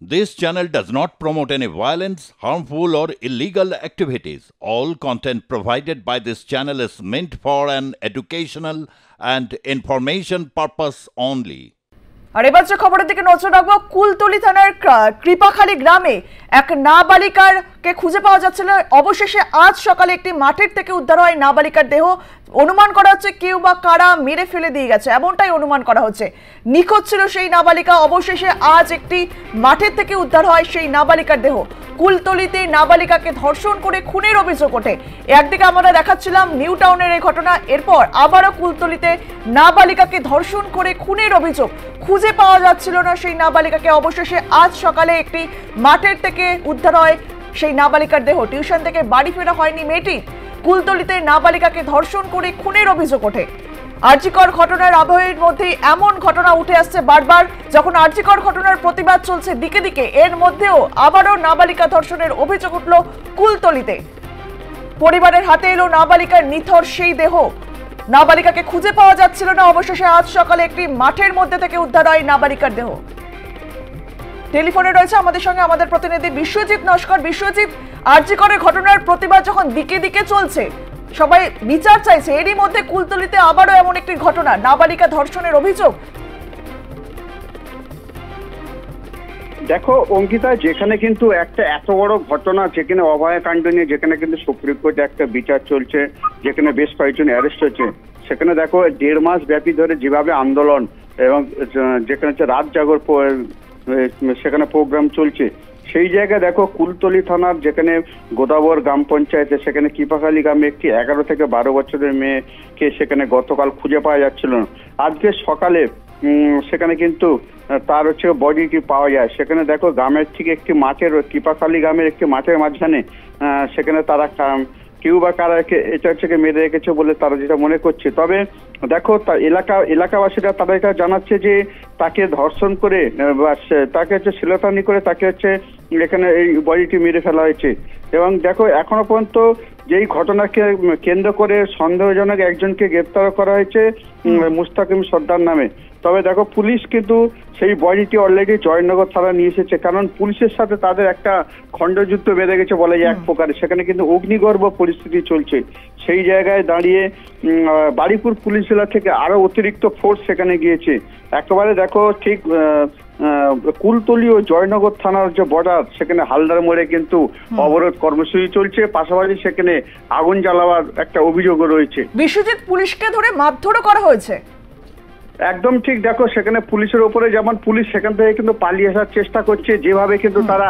This channel does not promote any violence, harmful, or illegal activities. All content provided by this channel is meant for an educational and information purpose only. আর এবার যে খবরের দিকে নজর রাখবো, কুলতলি থানার কৃপাখালী গ্রামে এক নাবালিকাকে খুঁজে পাওয়া যাচ্ছিল। অবশেষে আজ সকালে একটি মাঠের থেকে উদ্ধার হয় নাবালিকার দেহ। অনুমান করা হচ্ছে কেউ বা কারা মেরে ফেলে দিয়ে গেছে, এমনটাই অনুমান করা হচ্ছে। নিখোঁজ ছিল সেই নাবালিকা, অবশেষে আজ একটি মাঠের থেকে উদ্ধার হয় সেই নাবালিকার দেহ। কুলতলিতে নাবালিকাকে ধর্ষণ করে খুনের অভিযোগ ওঠে। একদিকে আমরা দেখাচ্ছিলাম নিউ টাউনের এই ঘটনা, এরপর আবারও কুলতলিতে নাবালিকাকে ধর্ষণ করে খুনের অভিযোগ। খুঁজে পাওয়া যাচ্ছিল না সেই নাবালিকাকে, অবশেষে আজ সকালে একটি মাঠের থেকে উদ্ধার হয় সেই নাবালিকার দেহ। টিউশন থেকে বাড়ি ফেরা হয়নি মেয়েটি। কুলতলিতে নাবালিকাকে ধর্ষণ করে খুনের অভিযোগ ওঠে। আরজিকর ঘটনার আবহের মধ্যে এমন ঘটনা উঠে আসছে বারবার। যখন আরজিকর ঘটনার প্রতিবাদ চলছে দিকে দিকে, এর মধ্যেও আবারও নাবালিকা ধর্ষণের অভিযোগ উঠল কুলতলিতে। পরিবারের হাতে এলো নাবালিকার নিথর সেই দেহ। নাবালিকাকে খুঁজে পাওয়া যাচ্ছিল না, অবশেষে আজ সকালে একটি মাঠের মধ্যে থেকে উদ্ধার হয় নাবালিকার দেহ। টেলিফোনে রয়েছে আমাদের সঙ্গে আমাদের প্রতিনিধি বিশ্বজিৎ নস্কর। বিশ্বজিৎ, আরজিকরের ঘটনার প্রতিবাদ যখন দিকে দিকে চলছে, সবাই বিচার চাইছে, এরই মধ্যে কুলতলিতে আবারও এমন একটি ঘটনা, নাবালিকা ধর্ষণের অভিযোগ। দেখো অঙ্কিতা, যেখানে কিন্তু একটা এত বড় ঘটনা, যেখানে অভয়াকাণ্ড নিয়ে যেখানে কিন্তু সুপ্রিম কোর্টে একটা বিচার চলছে, যেখানে বেশ কয়েকজন অ্যারেস্ট হয়েছে, সেখানে দেখো 1.5 মাস ব্যাপী ধরে যেভাবে আন্দোলন এবং যেখানে হচ্ছে রাত জাগর সেখানে প্রোগ্রাম চলছে, সেই জায়গায় দেখো কুলতলি থানার যেখানে গোদাবর গ্রাম পঞ্চায়েতে সেখানে কৃপাখালী গ্রামে একটি 11 থেকে 12 বছরের মেয়েকে সেখানে গতকাল খুঁজে পাওয়া যাচ্ছিল না। আজকে সকালে সেখানে কিন্তু তার হচ্ছে বডিটি পাওয়া যায়। সেখানে দেখো গ্রামের ঠিক একটি মাঠের, কৃপাখালী গ্রামের একটি মাঠের মাঝখানে সেখানে তারা কেউ বা কারা এটা হচ্ছে মেরে রেখেছে বলে তারা যেটা মনে করছে। তবে দেখো এলাকাবাসীরা তারা এটা জানাচ্ছে যে তাকে ধর্ষণ করে বা তাকে হচ্ছে শ্লীলতাহানি করে তাকে হচ্ছে এখানে এই বডিটি মেরে ফেলা হয়েছে। এবং দেখো এখনো পর্যন্ত যেই ঘটনাকে কেন্দ্র করে সন্দেহজনক একজনকে গ্রেপ্তার করা হয়েছে মুস্তাকিম সর্দার নামে। তবে দেখো পুলিশ কিন্তু সেই বডিটি অলরেডি জয়নগর থানা নিয়ে এসেছে, কারণ পুলিশের সাথে তাদের একটা খণ্ডযুদ্ধ বেঁধে গেছে বলা যায় এক প্রকারে। সেখানে কিন্তু অগ্নিগর্ভ পরিস্থিতি চলছে। সেই জায়গায় দাঁড়িয়ে বারুইপুর পুলিশ জেলা থেকে আরো অতিরিক্ত ফোর্স সেখানে গিয়েছে। একেবারে দেখো ঠিক কুলতলি ও জয়নগর থানার যে বর্ডার, সেখানে হালদার মোড়ে কিন্তু অবরোধ কর্মসূচি চলছে, পাশাপাশি সেখানে আগুন জ্বালাবার একটা অভিযোগও রয়েছে। বিশ্বজিৎ, পুলিশকে ধরে মারধরও করা হয়েছে। একদম ঠিক। দেখো সেখানে পুলিশের উপরে যেমন পুলিশ সেখান থেকে কিন্তু পালিয়ে আসার চেষ্টা করছে, যেভাবে কিন্তু তারা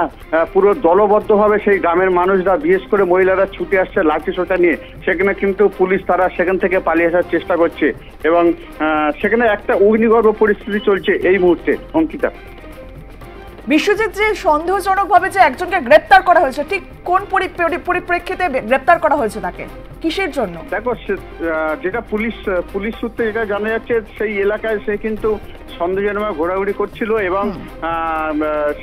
পুরো দলবদ্ধভাবে সেই গ্রামের মানুষরা বিশেষ করে মহিলারা ছুটে আসছে লাঠি সোটা নিয়ে, সেখানে কিন্তু পুলিশ তারা সেখান থেকে পালিয়ে আসার চেষ্টা করছে এবং সেখানে একটা অগ্নিগর্ভ পরিস্থিতি চলছে এই মুহূর্তে। অঙ্কিতা, বিশ্বজিৎ, যে সন্দেহজনকভাবে যে একজনকে গ্রেপ্তার করা হয়েছে, ঠিক কোন পরিপ্রেক্ষিতে গ্রেপ্তার করা হয়েছে, তাকে কিসের জন্য? দেখো যেটা পুলিশ সূত্রে যেটা জানা যাচ্ছে, সেই এলাকায় সে কিন্তু সন্দেহজনক ঘোরাঘুরি করছিল এবং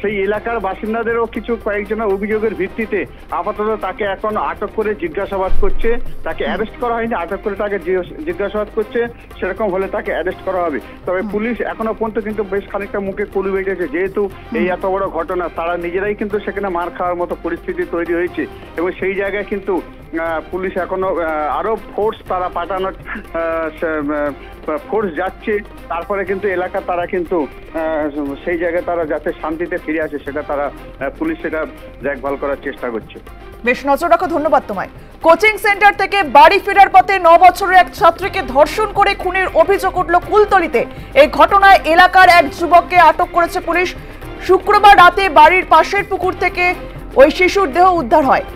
সেই এলাকার বাসিন্দাদেরও কিছু কয়েকজনের অভিযোগের ভিত্তিতে আপাতত তাকে এখন আটক করে জিজ্ঞাসাবাদ করছে। তাকে অ্যারেস্ট করা হয়নি, আটক করে তাকে জিজ্ঞাসাবাদ করছে। সেরকম হলে তাকে অ্যারেস্ট করা হবে। তবে পুলিশ এখনো পর্যন্ত কিন্তু বেশ খানিকটা মুখে কুলু বেঁধেছে, যেহেতু এই এত বড় ঘটনা, তারা নিজেরাই কিন্তু সেখানে মার খাওয়ার মতো পরিস্থিতি তৈরি হয়েছে এবং সেই জায়গায় কিন্তু পুলিশ এখনো আরো ফোর্স তারা পাঠানোর ফোর্স যাচ্ছে। তারপরে কিন্তু এলাকা তারা কিন্তু সেই জায়গায় তারা যাতে শান্তিতে ফিরে আসে সেটা তারা পুলিশ সেটা দেখভাল করার চেষ্টা করছে। বেশ, নজর রাখো। ধন্যবাদ তোমায়। কোচিং সেন্টার থেকে বাড়ি ফেরার পথে 9 বছরের এক ছাত্রীকে ধর্ষণ করে খুনের অভিযোগ উঠল কুলতলিতে। এই ঘটনায় এলাকার এক যুবককে আটক করেছে পুলিশ। শুক্রবার রাতে বাড়ির পাশের পুকুর থেকে ওই শিশুর দেহ উদ্ধার হয়।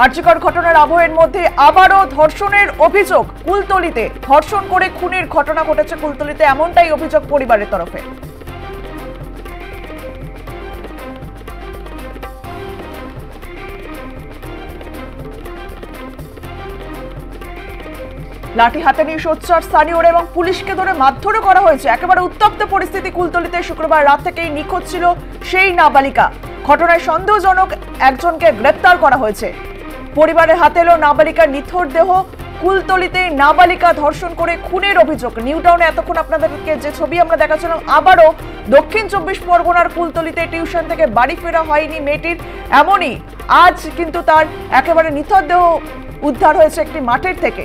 আরজিকর ঘটনার আবহের মধ্যে আবারও ধর্ষণের অভিযোগ কুলতলিতে। ধর্ষণ করে খুনের ঘটনা ঘটেছে কুলতলিতে, এমনটাই অভিযোগ পরিবারের তরফে। লাঠি হাতে নিয়ে সোচ্চার স্থানীয়রা এবং পুলিশকে ধরে মারধরও করা হয়েছে। একেবারে উত্তপ্ত পরিস্থিতি কুলতলিতে। শুক্রবার রাত থেকেই নিখোঁজ ছিল সেই নাবালিকা। ঘটনায় সন্দেহজনক একজনকে গ্রেপ্তার করা হয়েছে। পরিবারের হাতে এলো নাবালিকার নিথর দেহ। কুলতলিতে নাবালিকা ধর্ষণ করে খুনের অভিযোগ। নিউটাউনে এতক্ষণ আপনাদেরকে যে ছবি আমরা দেখাচ্ছিলাম, আবারও দক্ষিণ 24 পরগনার কুলতলিতে টিউশন থেকে বাড়ি ফেরা হয়নি মেয়েটির, এমনই আজ কিন্তু তার একেবারে নিথর দেহ উদ্ধার হয়েছে একটি মাঠের থেকে।